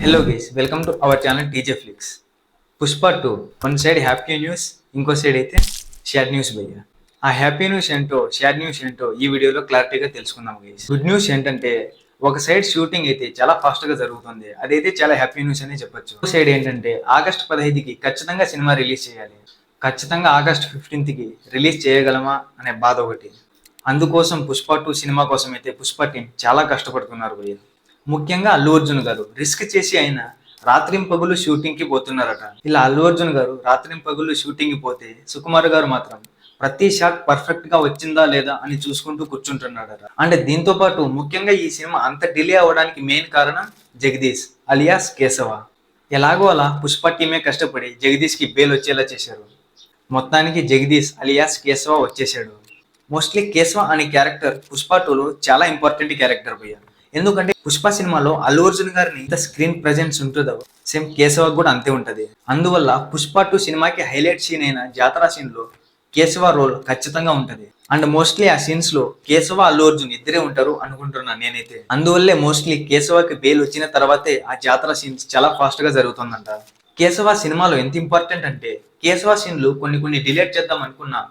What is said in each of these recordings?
Hello guys, welcome to our channel TJ Flicks. Pushpa 2 one side happy news, ఇంకో side అయితే sad news భయ్య. ఆ happy news ఏంటో షాడ్ news ఏంటో ఈ వీడియోలో క్లారిటీగా తెలుసుకుందాం గైస్. గుడ్ న్యూస్ ఏంటంటే ఒక సైడ్ షూటింగ్ అయితే చాలా ఫాస్ట్ గా జరుగుతుంది, అదైతే చాలా హ్యాపీ న్యూస్ అని చెప్పొచ్చు. ఒక సైడ్ ఏంటంటే ఆగస్ట్ 15కి ఖచ్చితంగా సినిమా రిలీజ్ చేయాలి, ఖచ్చితంగా ఆగస్ట్ 15కి రిలీజ్ చేయగలమా అనే బాధ ఒకటి. అందుకోసం పుష్ప 2 సినిమా కోసం అయితే పుష్ప టీం చాలా కష్టపడుతున్నారు భయ్య. ముఖ్యంగా అల్లు అర్జున్ గారు రిస్క్ చేసి ఆయన రాత్రింపగులు షూటింగ్ కి పోతున్నారట. ఇలా అల్లు అర్జున్ గారు రాత్రింపగులు షూటింగ్ కి పోతే సుకుమార్ గారు మాత్రం ప్రతి షాట్ పర్ఫెక్ట్ గా వచ్చిందా లేదా అని చూసుకుంటూ కూర్చుంటున్నాడట. అంటే దీంతో పాటు ముఖ్యంగా ఈ సినిమా అంత డిలే అవ్వడానికి మెయిన్ కారణం జగదీష్ అలియాస్ కేశవ. ఎలాగో అలా పుష్ప టీమే కష్టపడి జగదీష్ కి బెయిల్ వచ్చేలా చేశారు. మొత్తానికి జగదీష్ అలియాస్ కేశవ వచ్చేసాడు. మోస్ట్లీ కేశవ అనే క్యారెక్టర్ పుష్ప 2లో చాలా ఇంపార్టెంట్ క్యారెక్టర్ భయ్య. ఎందుకంటే పుష్ప సినిమాలో అల్లు అర్జున్ గారిని ఇంత స్క్రీన్ ప్రెజెన్స్ ఉంటుందో సేమ్ కేశవ కూడా అంతే ఉంటది. అందువల్ల పుష్ప 2 సినిమాకి హైలైట్ సీన్ అయిన జాతర సీన్ లో కేశవ రోల్ ఖచ్చితంగా ఉంటది. అండ్ మోస్ట్లీ ఆ సీన్స్ లో కేశవ అల్లు అర్జున్ ఇద్దరే ఉంటారు అనుకుంటున్నాను నేనైతే. అందువల్లే మోస్ట్లీ కేశవకి బెయిల్ వచ్చిన తర్వాతే ఆ జాతర సీన్స్ చాలా ఫాస్ట్ గా జరుగుతుందంట. కేశవ సినిమాలో ఎంత ఇంపార్టెంట్ అంటే కేశవ సీన్లు కొన్ని డిలీట్ చేద్దాం అనుకున్నా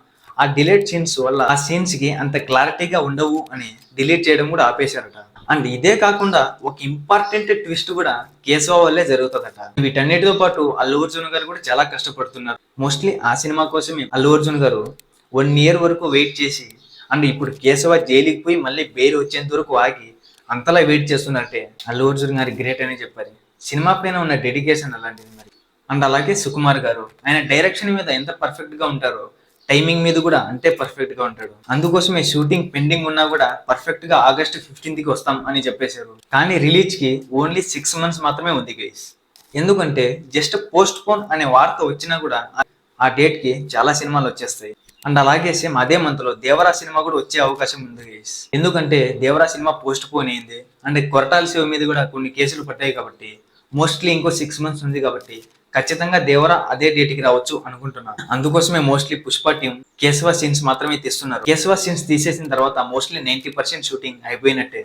ఆ డిలీట్ సీన్స్ వల్ల ఆ సీన్స్ కి అంత క్లారిటీగా ఉండవు అని డిలీట్ చేయడం కూడా ఆపేశారట. అండ్ ఇదే కాకుండా ఒక ఇంపార్టెంట్ ట్విస్ట్ కూడా కేశవ వల్లే జరుగుతుందట. వీటన్నిటితో పాటు అల్లు అర్జున్ గారు కూడా చాలా కష్టపడుతున్నారు. మోస్ట్లీ ఆ సినిమా కోసమే అల్లు అర్జున్ గారు 1 year వరకు వెయిట్ చేసి అండ్ ఇప్పుడు కేశవ జైలుకి పోయి మళ్ళీ బెయిల్ వచ్చేంత వరకు ఆగి అంతలా వెయిట్ చేస్తున్నారంటే అల్లు అర్జున్ గారి గ్రేట్ అని చెప్పారు. సినిమా పైన ఉన్న డెడికేషన్ అలాంటిది మరి. అండ్ అలాగే సుకుమార్ గారు ఆయన డైరెక్షన్ మీద ఎంత పర్ఫెక్ట్ గా ఉంటారో టైమింగ్ మీద కూడా అంతే పర్ఫెక్ట్ గా ఉంటాడు. అందుకోసమే షూటింగ్ పెండింగ్ ఉన్నా కూడా పర్ఫెక్ట్ గా ఆగస్ట్ 15కి వస్తాం అని చెప్పేశారు. కానీ రిలీజ్ కి ఓన్లీ 6 months మాత్రమే ఉంది గైస్. ఎందుకంటే జస్ట్ పోస్ట్ పోన్ అనే వార్త వచ్చినా కూడా ఆ డేట్ కి చాలా సినిమాలు వచ్చేస్తాయి. అండ్ అలాగే సేమ్ అదే మంత్ లో దేవరా సినిమా కూడా వచ్చే అవకాశం ఉంది గైస్. ఎందుకంటే దేవరా సినిమా పోస్ట్ పోన్ అయింది అండ్ కొరటాల శివ మీద కూడా కొన్ని కేసులు పట్టాయి కాబట్టి మోస్ట్లీ ఇంకో 6 months ఉంది కాబట్టి ఖచ్చితంగా దేవరా అదే డేట్ కి రావచ్చు అనుకుంటున్నాను. అందుకోసమే mostly Pushpa team Keshava scenes మాత్రమే తీస్తున్నారు. కేశవ సీన్స్ తీసేసిన తర్వాత మోస్ట్లీ 90% షూటింగ్ అయిపోయినట్టే.